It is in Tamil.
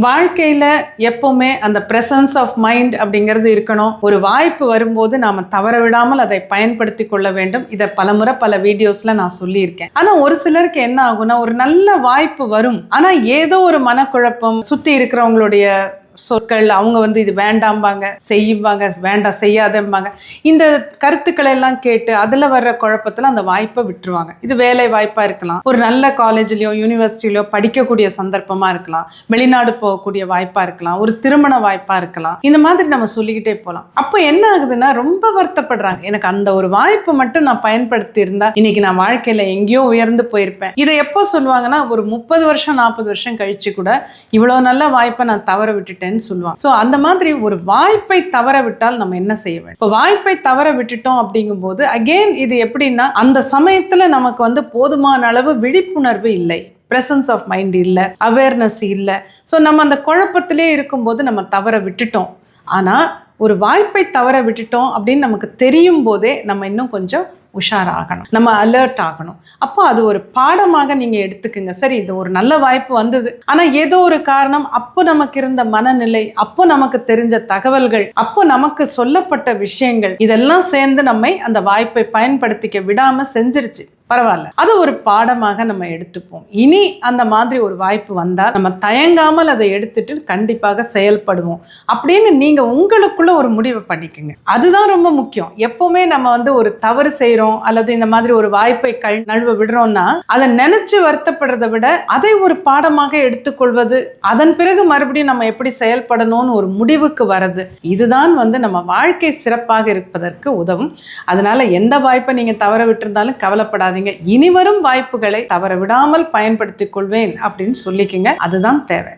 வாழ்க்கையில எப்பவுமே அந்த பிரசன்ஸ் ஆஃப் மைண்ட் அப்படிங்கிறது இருக்கணும். ஒரு வாய்ப்பு வரும்போது நாம தவற விடாமல் அதை பயன்படுத்தி கொள்ள வேண்டும். இதை பலமுறை பல வீடியோஸ்ல நான் சொல்லியிருக்கேன். ஆனா ஒரு சிலருக்கு என்ன ஆகும்னா, ஒரு நல்ல வாய்ப்பு வரும், ஆனா ஏதோ ஒரு மனக்குழப்பம், சுத்தி இருக்கிறவங்களுடைய சொற்கள், அவங்க இது வேண்டாம்பாங்க, செய்வாங்க, வேண்டாம் செய்யாதம்பாங்க, இந்த கருத்துக்களை எல்லாம் கேட்டு அதில் வர்ற குழப்பத்தில் அந்த வாய்ப்பை விட்டுருவாங்க. இது வேலை வாய்ப்பாக இருக்கலாம், ஒரு நல்ல காலேஜ்லையோ யூனிவர்சிட்டிலையோ படிக்கக்கூடிய சந்தர்ப்பமாக இருக்கலாம், வெளிநாடு போகக்கூடிய வாய்ப்பாக இருக்கலாம், ஒரு திருமண வாய்ப்பாக இருக்கலாம். இந்த மாதிரி நம்ம சொல்லிக்கிட்டே போகலாம். அப்போ என்ன ஆகுதுன்னா, ரொம்ப வருத்தப்படுறாங்க. எனக்கு அந்த ஒரு வாய்ப்பு மட்டும் நான் பயன்படுத்தி இருந்தா இன்னைக்கு நான் வாழ்க்கையில் எங்கேயோ உயர்ந்து போயிருப்பேன். இதை எப்போ சொல்லுவாங்கன்னா, ஒரு 30 வருஷம் 40 வருஷம் கழிச்சு கூட இவ்வளோ நல்ல வாய்ப்பை நான் தவற விட்டுட்டேன் சொல்லுவாங்க. சோ அந்த மாதிரி ஒரு வாய்ப்பை தவற விட்டால் நம்ம என்ன செய்ய வேண்டும்? இப்போ வாய்ப்பை தவற விட்டுட்டோம் அப்படிங்கும்போது அகெயின் இது எப்படின்னா, அந்த சமயத்துல நமக்கு போதுமான அளவு விழிப்புணர்வு இல்லை, பிரசன்ஸ் ஆஃப் மைண்ட் இல்லை, அவேர்னஸ் இல்லை. ஸோ நம்ம அந்த குழப்பத்திலே இருக்கும்போது நம்ம தவற விட்டுட்டோம். ஆனால் ஒரு வாய்ப்பை தவற விட்டுட்டோம் அப்படின்னு நமக்கு தெரியும் போதே நம்ம இன்னும் கொஞ்சம் உஷாராகணும், நம்ம அலர்ட் ஆகணும். அப்போ அது ஒரு பாடமாக நீங்கள் எடுத்துக்குங்க. சரி, இது ஒரு நல்ல வாய்ப்பு வந்தது, ஆனால் ஏதோ ஒரு காரணம், அப்போ நமக்கு இருந்த மனநிலை, அப்போ நமக்கு தெரிஞ்ச தகவல்கள், அப்போ நமக்கு சொல்லப்பட்ட விஷயங்கள் இதெல்லாம் சேர்ந்து நம்மை அந்த வாய்ப்பை பயன்படுத்திக்க விடாமல் செஞ்சிருச்சு. பரவாயில்ல, அது ஒரு பாடமாக நம்ம எடுத்துப்போம். இனி அந்த மாதிரி ஒரு வாய்ப்பு வந்தால் நம்ம தயங்காமல் அதை எடுத்துட்டு கண்டிப்பாக செயல்படுவோம் அப்படின்னு நீங்க உங்களுக்குள்ள ஒரு முடிவு பண்ணிக்கோங்க. அதுதான் ரொம்ப முக்கியம். எப்பவுமே நம்ம ஒரு தவறு செய்யறோம் அல்லது இந்த மாதிரி ஒரு வாய்ப்பை நழுவ விடுறோம்னா அதை நினைச்சு வருத்தப்படுறதை விட அதை ஒரு பாடமாக எடுத்துக்கொள்வது, அதன் பிறகு மறுபடியும் நம்ம எப்படி செயல்படணும்னு ஒரு முடிவுக்கு வர்றது, இதுதான் நம்ம வாழ்க்கை சிறப்பாக இருப்பதற்கு உதவும். அதனால எந்த வாய்ப்பை நீங்க தவற விட்டிருந்தாலும் கவலைப்படாதீங்க. இனி வரும் வாய்ப்புகளை தவற விடாமல் பயன்படுத்திக் கொள்வேன் அப்படின்னு சொல்லிக்கங்க. அதுதான் தேவை.